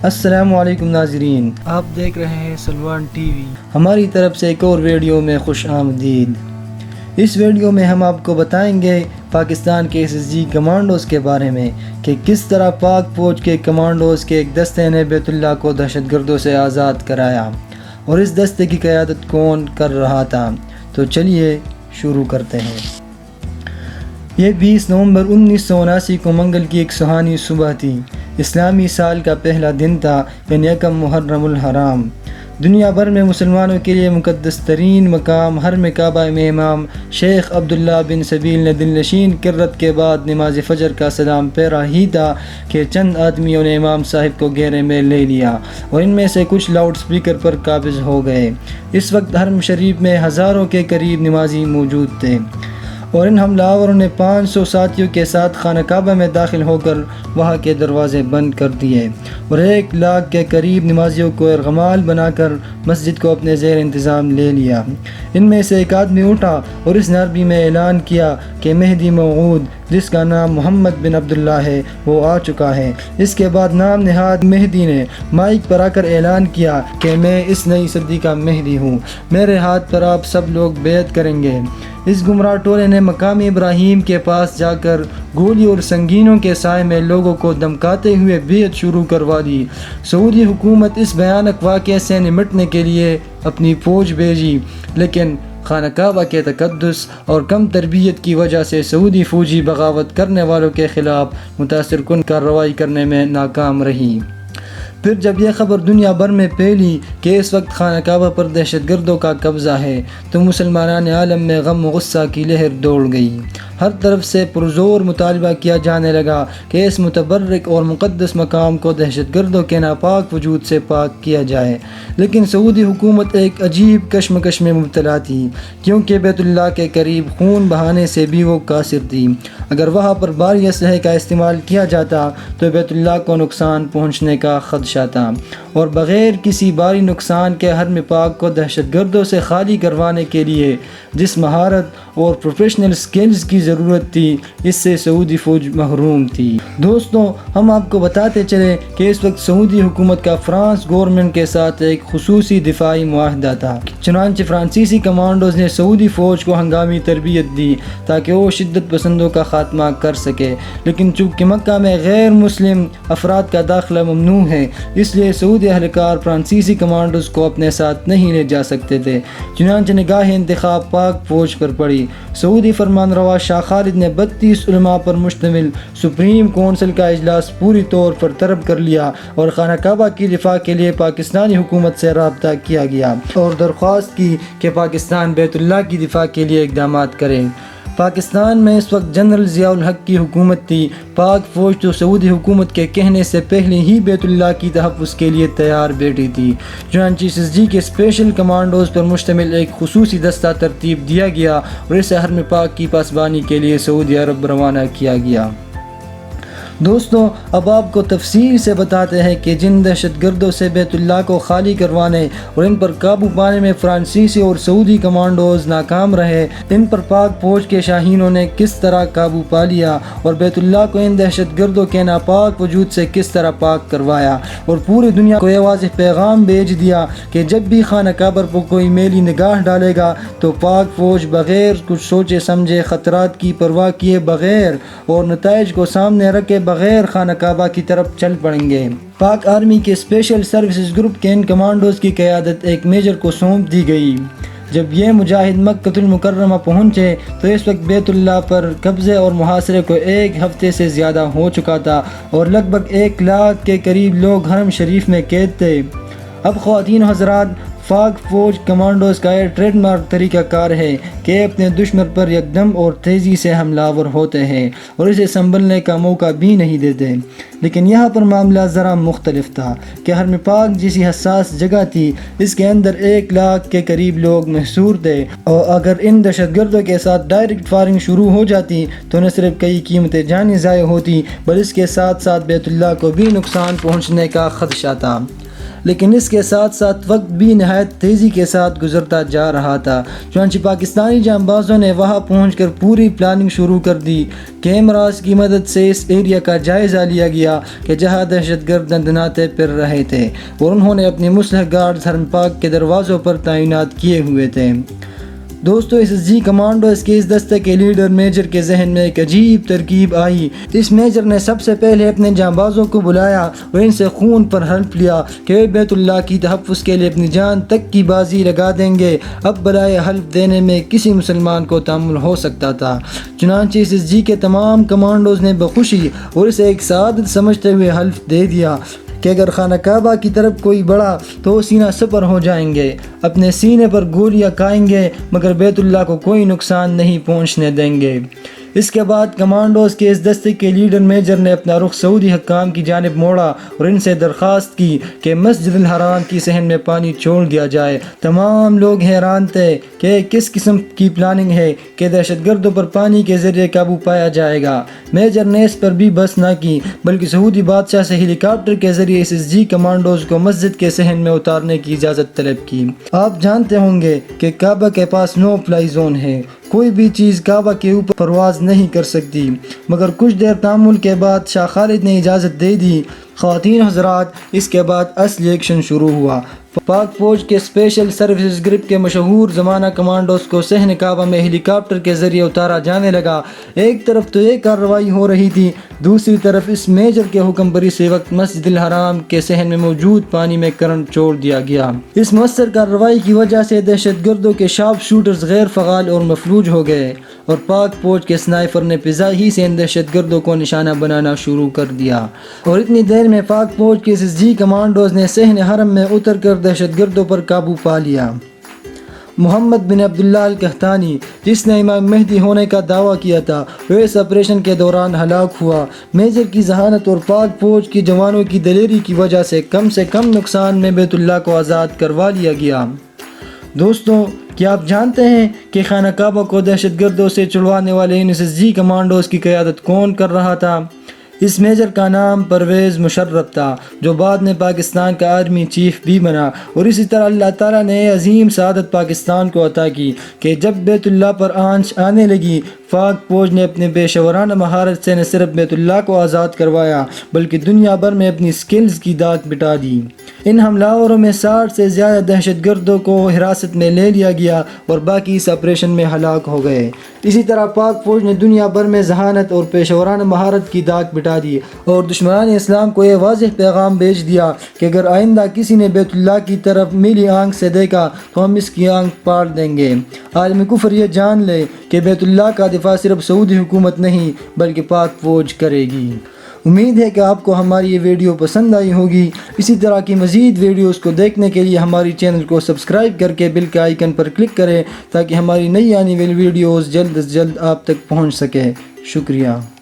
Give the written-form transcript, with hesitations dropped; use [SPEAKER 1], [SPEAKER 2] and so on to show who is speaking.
[SPEAKER 1] السلام علیکم ناظرین،
[SPEAKER 2] آپ دیکھ رہے ہیں سلوان ٹی وی۔
[SPEAKER 1] ہماری طرف سے ایک اور ویڈیو میں خوش آمدید۔ اس ویڈیو میں ہم آپ کو بتائیں گے پاکستان کے SSG کمانڈوز کے بارے میں کہ کس طرح پاک فوج کے کمانڈوز کے ایک دستے نے بیت اللہ کو دہشت گردوں سے آزاد کرایا اور اس دستے کی قیادت کون کر رہا تھا۔ تو چلیے شروع کرتے ہیں۔ یہ 20 نومبر 1979 کو منگل کی ایک سہانی صبح تھی۔ اسلامی سال کا پہلا دن تھا، یعنی یکم محرم الحرام۔ دنیا بھر میں مسلمانوں کے لیے مقدس ترین مقام حرم کعبہ میں امام شیخ عبداللہ بن سبیل نے دل نشین کرت کے بعد نماز فجر کا سلام پھیرا ہی تھا کہ چند آدمیوں نے امام صاحب کو گھیرے میں لے لیا اور ان میں سے کچھ لاؤڈ سپیکر پر قابض ہو گئے۔ اس وقت حرم شریف میں ہزاروں کے قریب نمازی موجود تھے اور ان حملہ آوروں نے 500 ساتھیوں کے ساتھ خانہ کعبہ میں داخل ہو کر وہاں کے دروازے بند کر دیے اور 1 لاکھ کے قریب نمازیوں کو ارغمال بنا کر مسجد کو اپنے زیر انتظام لے لیا۔ ان میں سے ایک آدمی اٹھا اور اس نے عربی میں اعلان کیا کہ مہدی موعود، جس کا نام محمد بن عبداللہ ہے، وہ آ چکا ہے۔ اس کے بعد نام نہاد مہدی نے مائک پر آ کر اعلان کیا کہ میں اس نئی صدی کا مہدی ہوں، میرے ہاتھ پر آپ سب لوگ بیعت کریں گے۔ اس گمراہ ٹولے نے مقام ابراہیم کے پاس جا کر گولی اور سنگینوں کے سائے میں لوگوں کو دمکاتے ہوئے بیعت شروع کروا دی۔ سعودی حکومت اس بھیانک واقعے سے نمٹنے کے لیے اپنی فوج بھیجی، لیکن خانہ کعبہ کے تقدس اور کم تربیت کی وجہ سے سعودی فوجی بغاوت کرنے والوں کے خلاف متاثر کن کارروائی کرنے میں ناکام رہی۔ پھر جب یہ خبر دنیا بھر میں پھیلی کہ اس وقت خانہ کعبہ پر دہشت گردوں کا قبضہ ہے تو مسلمانان عالم میں غم و غصہ کی لہر دوڑ گئی۔ ہر طرف سے پرزور مطالبہ کیا جانے لگا کہ اس متبرک اور مقدس مقام کو دہشت گردوں کے ناپاک وجود سے پاک کیا جائے، لیکن سعودی حکومت ایک عجیب کشمکش میں مبتلا تھی، کیونکہ بیت اللہ کے قریب خون بہانے سے بھی وہ قاصر تھی۔ اگر وہاں پر بھاری اسلحے کا استعمال کیا جاتا تو بیت اللہ کو نقصان پہنچنے کا خدشہ تھا، اور بغیر کسی بھاری نقصان کے حرم پاک کو دہشت گردوں سے خالی کروانے کے لیے جس مہارت اور پروفیشنل سکلز کی ضرورت تھی، اس سے سعودی فوج محروم تھی۔ دوستوں، ہم آپ کو بتاتے چلے کہ اس وقت سعودی حکومت کا فرانس گورنمنٹ کے ساتھ ایک خصوصی دفاعی معاہدہ تھا۔ چنانچہ فرانسیسی کمانڈوز نے سعودی فوج کو ہنگامی تربیت دی تاکہ وہ شدت پسندوں کا خاتمہ کر سکے، لیکن چونکہ مکہ میں غیر مسلم افراد کا داخلہ ممنوع ہے، اس لیے سعودی اہلکار فرانسیسی کمانڈوز کو اپنے ساتھ نہیں لے جا سکتے تھے۔ چنانچہ نگاہ انتخاب پاک فوج پر پڑی۔ سعودی فرمان روا شاہ خالد نے 32 علماء پر مشتمل سپریم کونسل کا اجلاس پوری طور پر طلب کر لیا اور خانہ کعبہ کی دفاع کے لیے پاکستانی حکومت سے رابطہ کیا گیا اور درخواست کی کہ پاکستان بیت اللہ کی دفاع کے لیے اقدامات کرے۔ پاکستان میں اس وقت جنرل ضیاء الحق کی حکومت تھی۔ پاک فوج تو سعودی حکومت کے کہنے سے پہلے ہی بیت اللہ کی تحفظ کے لیے تیار بیٹھی تھی۔ چنانچہ SSG کے اسپیشل کمانڈوز پر مشتمل ایک خصوصی دستہ ترتیب دیا گیا اور اسے حرم پاک کی پاسبانی کے لیے سعودی عرب روانہ کیا گیا۔ دوستوں، اب آپ کو تفصیل سے بتاتے ہیں کہ جن دہشت گردوں سے بیت اللہ کو خالی کروانے اور ان پر قابو پانے میں فرانسیسی اور سعودی کمانڈوز ناکام رہے، ان پر پاک فوج کے شاہینوں نے کس طرح قابو پا لیا اور بیت اللہ کو ان دہشت گردوں کے ناپاک وجود سے کس طرح پاک کروایا اور پوری دنیا کو یہ واضح پیغام بھیج دیا کہ جب بھی خانہ کعبہ پر کوئی میلی نگاہ ڈالے گا تو پاک فوج بغیر کچھ سوچے سمجھے، خطرات کی پرواہ کیے بغیر اور نتائج کو سامنے رکھے بغیر خانہ کعبہ کی طرف چل پڑیں گے۔ پاک آرمی کے اسپیشل سروسز گروپ کے ان کمانڈوز کی قیادت ایک میجر کو سونپ دی گئی۔ جب یہ مجاہد مکہ المکرمہ پہنچے تو اس وقت بیت اللہ پر قبضے اور محاصرے کو 1 ہفتے سے زیادہ ہو چکا تھا اور لگ بھگ 1 لاکھ کے قریب لوگ حرم شریف میں قید تھے۔ اب خواتین و حضرات، پاک فوج کمانڈوز کا یہ ٹریڈ مارک طریقہ کار ہے کہ اپنے دشمن پر یکدم اور تیزی سے حملہ آور ہوتے ہیں اور اسے سنبھلنے کا موقع بھی نہیں دیتے۔ لیکن یہاں پر معاملہ ذرا مختلف تھا کہ حرم پاک جیسی حساس جگہ تھی، اس کے اندر 1 لاکھ کے قریب لوگ محصور تھے اور اگر ان دہشت گردوں کے ساتھ ڈائریکٹ فائرنگ شروع ہو جاتی تو نہ صرف کئی قیمتیں جانی ضائع ہوتی بلکہ اس کے ساتھ ساتھ بیت اللہ کو بھی نقصان پہنچنے کا خدشہ تھا۔ لیکن اس کے ساتھ ساتھ وقت بھی نہایت تیزی کے ساتھ گزرتا جا رہا تھا۔ چنانچہ پاکستانی جانبازوں نے وہاں پہنچ کر پوری پلاننگ شروع کر دی۔ کیمراز کی مدد سے اس ایریا کا جائزہ لیا گیا کہ جہاں دہشت گرد دندناتے پھر رہے تھے، اور انہوں نے اپنی مسلح گارڈز حرم پاک کے دروازوں پر تعینات کیے ہوئے تھے۔ دوستو، ایس ایس جی کمانڈوز کے اس دستے کے لیڈر میجر کے ذہن میں ایک عجیب ترکیب آئی۔ اس میجر نے سب سے پہلے اپنے جانبازوں کو بلایا اور ان سے خون پر حلف لیا کہ وہ بیت اللہ کی تحفظ کے لیے اپنی جان تک کی بازی لگا دیں گے۔ اب برائے حلف دینے میں کسی مسلمان کو تحمل ہو سکتا تھا، چنانچہ ایس ایس جی کے تمام کمانڈوز نے بخوشی اور اسے ایک سعادت سمجھتے ہوئے حلف دے دیا کہ اگر خانہ کعبہ کی طرف کوئی بڑھا تو سینہ سپر ہو جائیں گے، اپنے سینے پر گولیاں کھائیں گے، مگر بیت اللہ کو کوئی نقصان نہیں پہنچنے دیں گے۔ اس کے بعد کمانڈوز کے اس دستے کے لیڈر میجر نے اپنا رخ سعودی حکام کی جانب موڑا اور ان سے درخواست کی کہ مسجد الحرام کی صحن میں پانی چھوڑ دیا جائے۔ تمام لوگ حیران تھے کہ کس قسم کی پلاننگ ہے کہ دہشت گردوں پر پانی کے ذریعے قابو پایا جائے گا۔ میجر نے اس پر بھی بس نہ کی بلکہ سعودی بادشاہ سے ہیلی کاپٹر کے ذریعے ایس ایس جی کمانڈوز کو مسجد کے صحن میں اتارنے کی اجازت طلب کی۔ آپ جانتے ہوں گے کہ کعبہ کے پاس نو فلائی زون ہے، کوئی بھی چیز کعبہ کے اوپر پرواز نہیں کر سکتی، مگر کچھ دیر تامل کے بعد شاہ خالد نے اجازت دے دی۔ خواتین حضرات، اس کے بعد اصلی ایکشن شروع ہوا۔ پاک فوج کے اسپیشل سروسز گروپ کے مشہور زمانہ کمانڈوز کو صحن کعبہ میں ہیلی کاپٹر کے ذریعے اتارا جانے لگا۔ ایک طرف تو یہ کارروائی ہو رہی تھی، دوسری طرف اس میجر کے حکم پر اسی وقت مسجد الحرام کے صحن میں موجود پانی میں کرنٹ چھوڑ دیا گیا۔ اس مؤثر کارروائی کی وجہ سے دہشت گردوں کے شارپ شوٹرز غیر فعال اور مفلوج ہو گئے، اور پاک فوج کے سنائپر نے فضا ہی سے ان دہشت گردوں کو نشانہ بنانا شروع کر دیا، اور اتنی دیر میں پاک فوج کے ایس ایس جی کمانڈوز نے صحن حرم میں اتر کر دہشت گردوں پر قابو پا لیا۔ محمد بن عبداللہ القحطانی، جس نے امام مہدی ہونے کا دعویٰ کیا تھا، وہ اس آپریشن کے دوران ہلاک ہوا۔ میجر کی ذہانت اور پاک فوج کے جوانوں کی دلیری کی وجہ سے کم نقصان میں بیت اللہ کو آزاد کروا لیا گیا۔ دوستوں، کیا آپ جانتے ہیں کہ خانہ کعبہ کو دہشت گردوں سے چھڑوانے والے ایس ایس جی کمانڈوز کی قیادت کون کر رہا تھا؟ اس میجر کا نام پرویز مشرف تھا، جو بعد میں پاکستان کا آرمی چیف بھی بنا، اور اسی طرح اللہ تعالیٰ نے عظیم سعادت پاکستان کو عطا کی کہ جب بیت اللہ پر آنچ آنے لگی، پاک فوج نے اپنے پیشہ ورانہ مہارت سے نہ صرف بیت اللہ کو آزاد کروایا بلکہ دنیا بھر میں اپنی سکلز کی داغ بٹھا دی۔ ان حملہ میں 60 سے زیادہ دہشت گردوں کو حراست میں لے لیا گیا اور باقی اس آپریشن میں ہلاک ہو گئے۔ اسی طرح پاک فوج نے دنیا بھر میں ذہانت اور پیشہ ورانہ مہارت کی داغ بٹھا دی اور دشمنان اسلام کو یہ واضح پیغام بھیج دیا کہ اگر آئندہ کسی نے بیت اللہ کی طرف میلی آنکھ سے دیکھا تو ہم اس کی آنکھ پاڑ دیں گے۔ عالم کفر یہ جان لے کہ بیت اللہ کا دفاع صرف سعودی حکومت نہیں بلکہ پاک فوج کرے گی۔ امید ہے کہ آپ کو ہماری یہ ویڈیو پسند آئی ہوگی۔ اسی طرح کی مزید ویڈیوز کو دیکھنے کے لیے ہماری چینل کو سبسکرائب کر کے بیل کے آئیکن پر کلک کریں تاکہ ہماری نئی آنے والی ویڈیوز جلد از جلد آپ تک پہنچ سکے۔ شکریہ۔